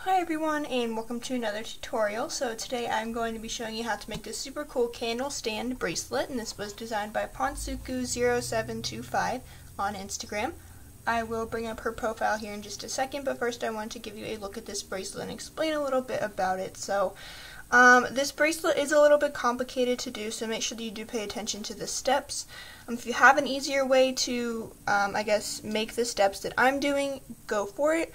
Hi everyone, and welcome to another tutorial. So today I'm going to be showing you how to make this super cool candlestand bracelet, and this was designed by Ponsuku0725 on Instagram. I will bring up her profile here in just a second, but first I want to give you a look at this bracelet and explain a little bit about it. So this bracelet is a little bit complicated to do, so make sure that you do pay attention to the steps. If you have an easier way to, make the steps that I'm doing, go for it.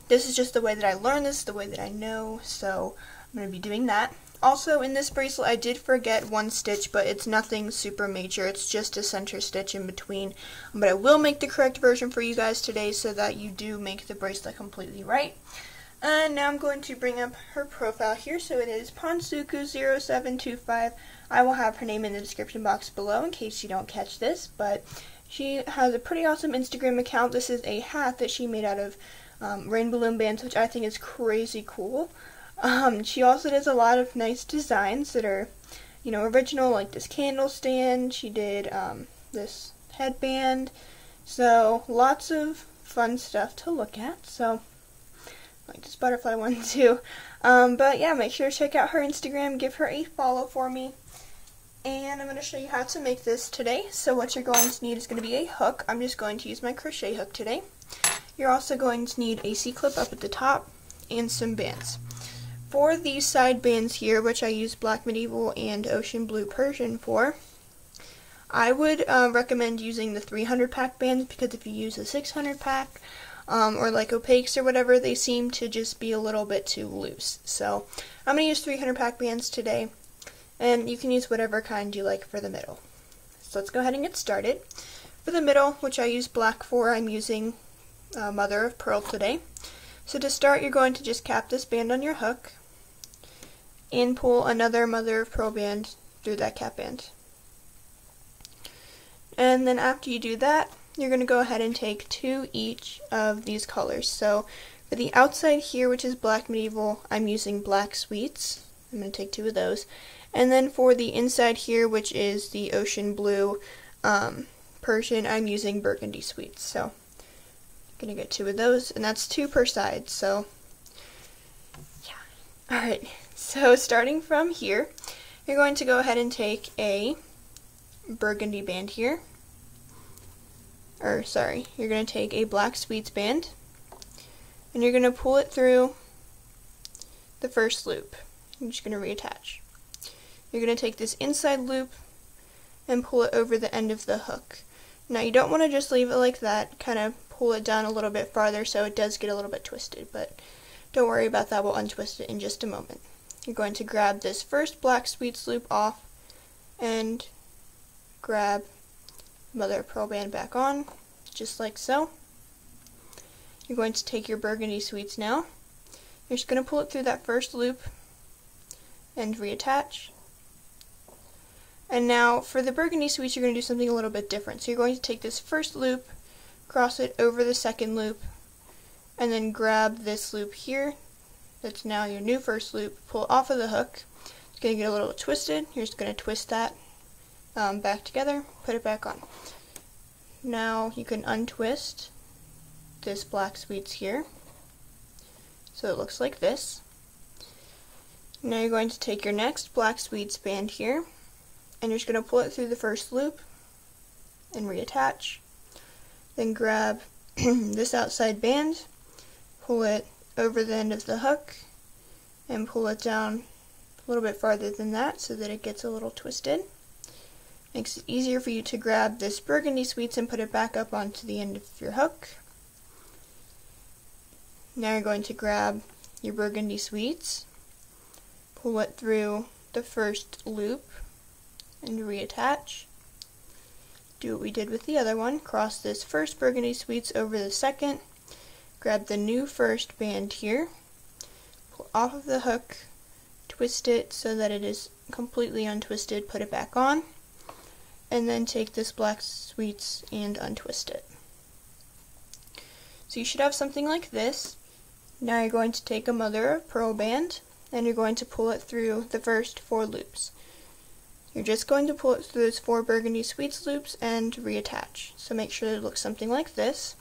This is just the way that I learned this, the way that I know, so I'm going to be doing that. Also, in this bracelet I did forget one stitch, but it's nothing super major, it's just a center stitch in between. But I will make the correct version for you guys today so that you do make the bracelet completely right. And now I'm going to bring up her profile here, so it is Ponsuku0725. I will have her name in the description box below in case you don't catch this, but she has a pretty awesome Instagram account. This is a hat that she made out of rain balloon bands, which I think is crazy cool. She also does a lot of nice designs that are, original, like this candle stand. She did this headband, so lots of fun stuff to look at. So like this butterfly one too. But yeah, make sure to check out her Instagram, give her a follow for me. And I'm going to show you how to make this today. So what you're going to need is going to be a hook. I'm just going to use my crochet hook today. You're also going to need a C-clip up at the top and some bands. For these side bands here, which I use Black Medieval and Ocean Blue Persian for, I would recommend using the 300 pack bands, because if you use a 600 pack or like opaques or whatever, they seem to just be a little bit too loose. So I'm going to use 300 pack bands today, and you can use whatever kind you like for the middle. So let's go ahead and get started. For the middle, which I use black for, I'm using mother of pearl today. So to start, you're going to just cap this band on your hook and pull another mother of pearl band through that cap band. And then after you do that, you're going to go ahead and take two each of these colors. So for the outside here, which is Black Medieval, I'm using Black Sweets. I'm going to take two of those. And then for the inside here, which is the Ocean Blue Persian, I'm using Burgundy Sweets. So gonna get two of those, and that's two per side, so yeah. Alright, so starting from here, you're going to go ahead and take a burgundy band here, you're going to take a Black Sweets band, and you're going to pull it through the first loop. I'm just going to reattach. You're going to take this inside loop and pull it over the end of the hook. Now you don't want to just leave it like that, kind of pull it down a little bit farther so it does get a little bit twisted, but don't worry about that, we'll untwist it in just a moment. You're going to grab this first Black Sweets loop off and grab mother of pearl band back on, just like so. You're going to take your Burgundy Sweets now. You're just going to pull it through that first loop and reattach. And now for the Burgundy Sweets, you're going to do something a little bit different. So you're going to take this first loop, cross it over the second loop, and then grab this loop here, that's now your new first loop, pull it off of the hook. It's going to get a little twisted. You're just going to twist that back together, put it back on. Now you can untwist this Black Sweets here, so it looks like this. Now you're going to take your next Black Sweets band here, and you're just going to pull it through the first loop and reattach. Then grab this outside band, pull it over the end of the hook, and pull it down a little bit farther than that so that it gets a little twisted. Makes it easier for you to grab this Burgundy Sweets and put it back up onto the end of your hook. Now you're going to grab your Burgundy Sweets, pull it through the first loop, and reattach. Do what we did with the other one, cross this first Burgundy Sweets over the second, grab the new first band here, pull off of the hook, twist it so that it is completely untwisted, put it back on, and then take this Black Sweets and untwist it. So you should have something like this. Now you're going to take a mother of pearl band, and you're going to pull it through the first 4 loops. You're just going to pull it through those 4 Burgundy Sweets loops and reattach. So make sure it looks something like this.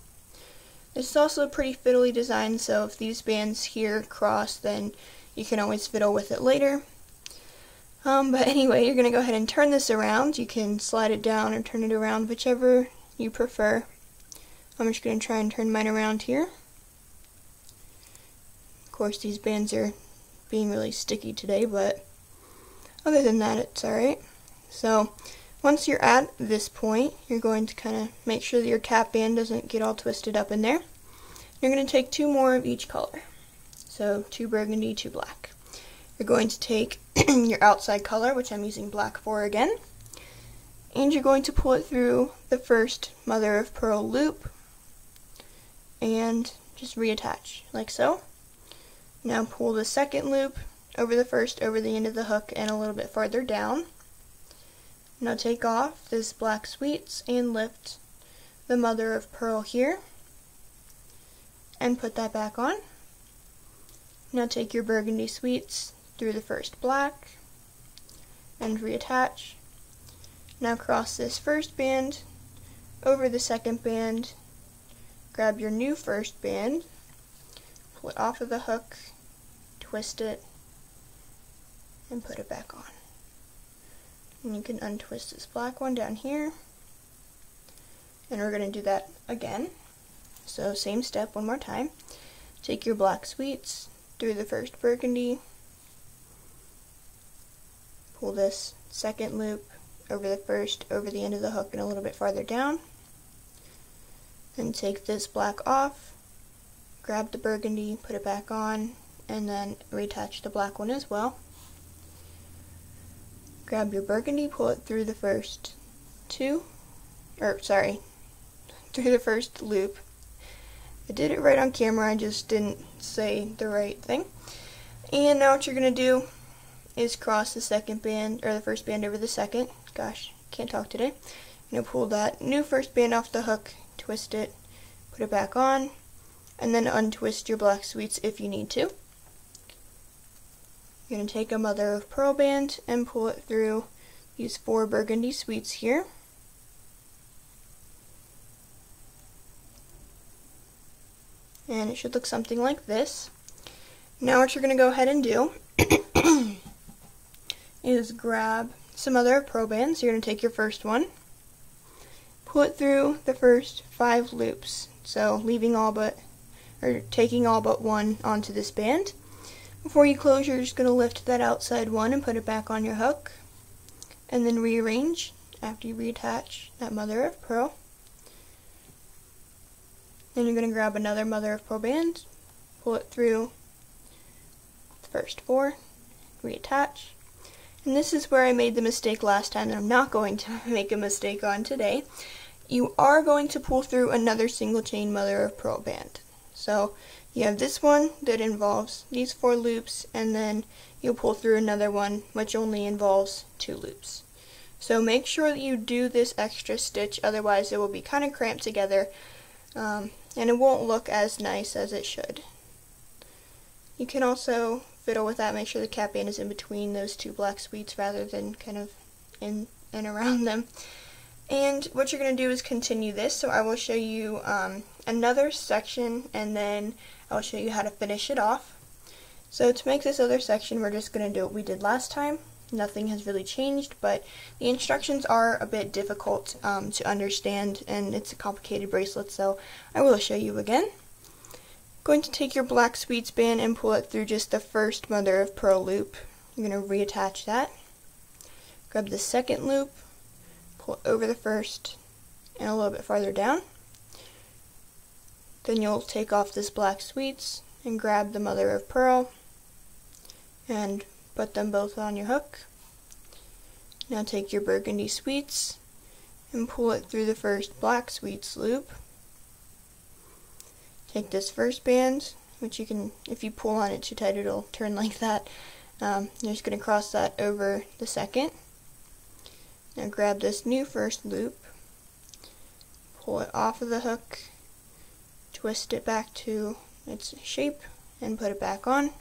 This is also a pretty fiddly design, so if these bands here cross, then you can always fiddle with it later. But anyway, you're going to go ahead and turn this around. You can slide it down or turn it around, whichever you prefer. I'm just going to try and turn mine around here. Of course, these bands are being really sticky today, but other than that, it's alright. So, once you're at this point, you're going to kind of make sure that your cap band doesn't get all twisted up in there. You're going to take 2 more of each color. So, 2 burgundy, 2 black. You're going to take your outside color, which I'm using black for again, and you're going to pull it through the first mother of pearl loop and just reattach, like so. Now pull the second loop over the first, over the end of the hook, and a little bit farther down. Now take off this black sweets and lift the mother of pearl here and put that back on. Now take your burgundy sweets through the first black and reattach. Now cross this first band over the second band, grab your new first band, pull it off of the hook, twist it, and put it back on. And you can untwist this black one down here, and we're going to do that again. So same step one more time. Take your black sweets through the first burgundy, pull this second loop over the first, over the end of the hook and a little bit farther down, then take this black off, grab the burgundy, put it back on, and then reattach the black one as well. Grab your burgundy, pull it through the first through the first loop. I did it right on camera, I just didn't say the right thing. And now what you're going to do is cross the second band, or the first band over the second. Gosh, can't talk today. You're going to pull that new first band off the hook, twist it, put it back on, and then untwist your black sweets if you need to. You're going to take a mother of pearl band and pull it through these 4 burgundy sweets here. And it should look something like this. Now what you're going to go ahead and do is grab some other pearl bands. You're going to take your first one, pull it through the first 5 loops, so taking all but one onto this band. Before you close, you're just going to lift that outside one and put it back on your hook, and then rearrange after you reattach that mother of pearl. Then you're going to grab another mother of pearl band, pull it through the first 4, reattach. And this is where I made the mistake last time that I'm not going to make a mistake on today. You are going to pull through another single chain mother of pearl band. So you have this one that involves these 4 loops, and then you'll pull through another one which only involves 2 loops. So make sure that you do this extra stitch, otherwise it will be kind of cramped together, and it won't look as nice as it should. You can also fiddle with that, make sure the cap band is in between those 2 black sweets rather than kind of in and around them. And what you're going to do is continue this, so I will show you another section, and then I'll show you how to finish it off. So to make this other section, we're just going to do what we did last time. Nothing has really changed, but the instructions are a bit difficult to understand, and it's a complicated bracelet, so I will show you again. Going to take your black sweets band and pull it through just the first mother of pearl loop. You're going to reattach that. Grab the second loop, pull it over the first and a little bit farther down. Then you'll take off this black sweets and grab the mother of pearl and put them both on your hook. Now take your burgundy sweets and pull it through the first black sweets loop. Take this first band, which you can, if you pull on it too tight, it'll turn like that. You're just going to cross that over the second. Now grab this new first loop, pull it off of the hook, twist it back to its shape, and put it back on.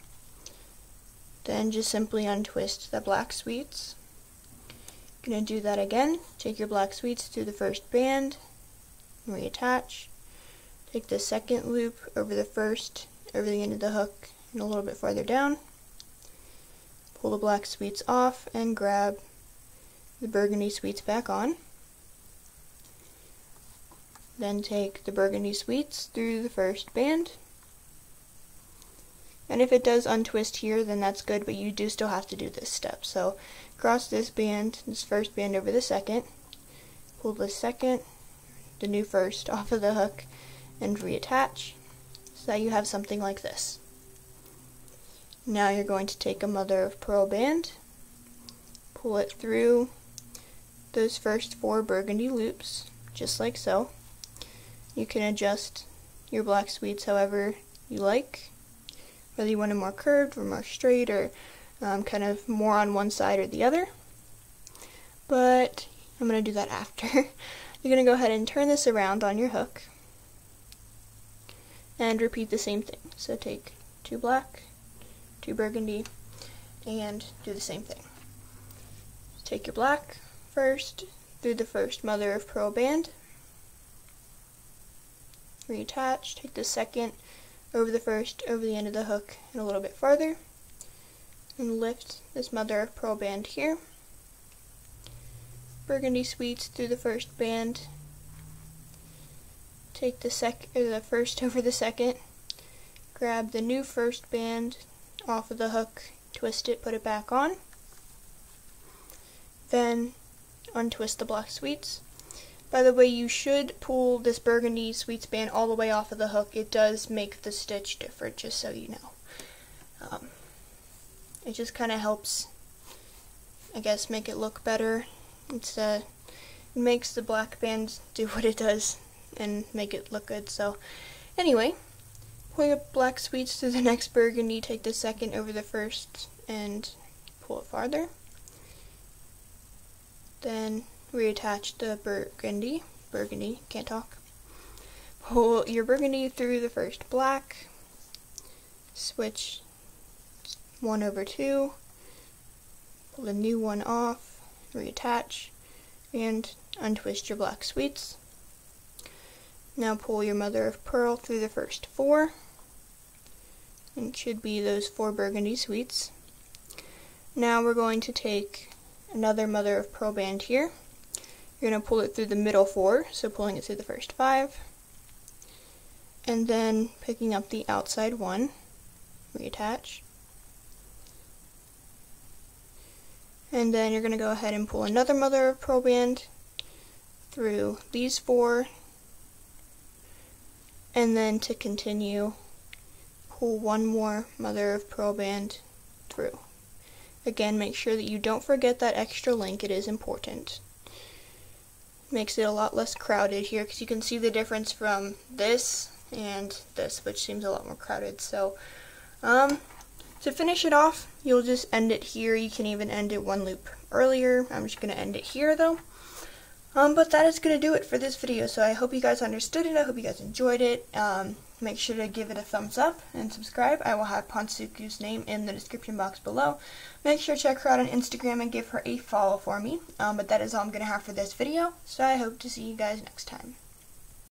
Then just simply untwist the black sweets. Going to do that again. Take your black sweets through the first band, reattach. Take the second loop over the first, over the end of the hook, and a little bit farther down. Pull the black sweets off and grab the burgundy sweets back on. Then take the burgundy sweets through the first band. And if it does untwist here, then that's good, but you do still have to do this step. So cross this band, this first band over the second, pull the second, the new first off of the hook, and reattach so that you have something like this. Now you're going to take a mother of pearl band, pull it through those first 4 burgundy loops, just like so. You can adjust your black sweets however you like, whether you want it more curved or more straight, or kind of more on one side or the other. But I'm going to do that after. You're going to go ahead and turn this around on your hook and repeat the same thing. So take 2 black, 2 burgundy, and do the same thing. Take your black first through the first mother of pearl band, reattach, take the second over the first, over the end of the hook, and a little bit farther, and lift this mother of pearl band here. Burgundy sweets through the first band, take the first over the second, grab the new first band off of the hook, twist it, put it back on, then untwist the black sweets. By the way, you should pull this burgundy sweets band all the way off of the hook. It does make the stitch different, just so you know. It just kind of helps, I guess, make it look better. It makes the black band do what it does and make it look good. So anyway, pull your black sweets through the next burgundy, take the second over the first and pull it farther. Then reattach the burgundy, can't talk. Pull your burgundy through the first black, switch 1 over 2, pull the new one off, reattach, and untwist your black sweets. Now pull your mother of pearl through the first 4, and it should be those 4 burgundy sweets. Now we're going to take another mother of pearl band here. You're going to pull it through the middle 4, so pulling it through the first 5, and then picking up the outside 1, reattach, and then you're going to go ahead and pull another mother of pearl band through these 4, and then to continue, pull 1 more mother of pearl band through. Again, make sure that you don't forget that extra link, it is important. Makes it a lot less crowded here, because you can see the difference from this and this, which seems a lot more crowded. So to finish it off, you'll just end it here. You can even end it 1 loop earlier. I'm just going to end it here though. But that is going to do it for this video. So I hope you guys understood it. I hope you guys enjoyed it. Make sure to give it a thumbs up and subscribe. I will have Ponsuku's name in the description box below. Make sure to check her out on Instagram and give her a follow for me. But that is all I'm going to have for this video. So I hope to see you guys next time.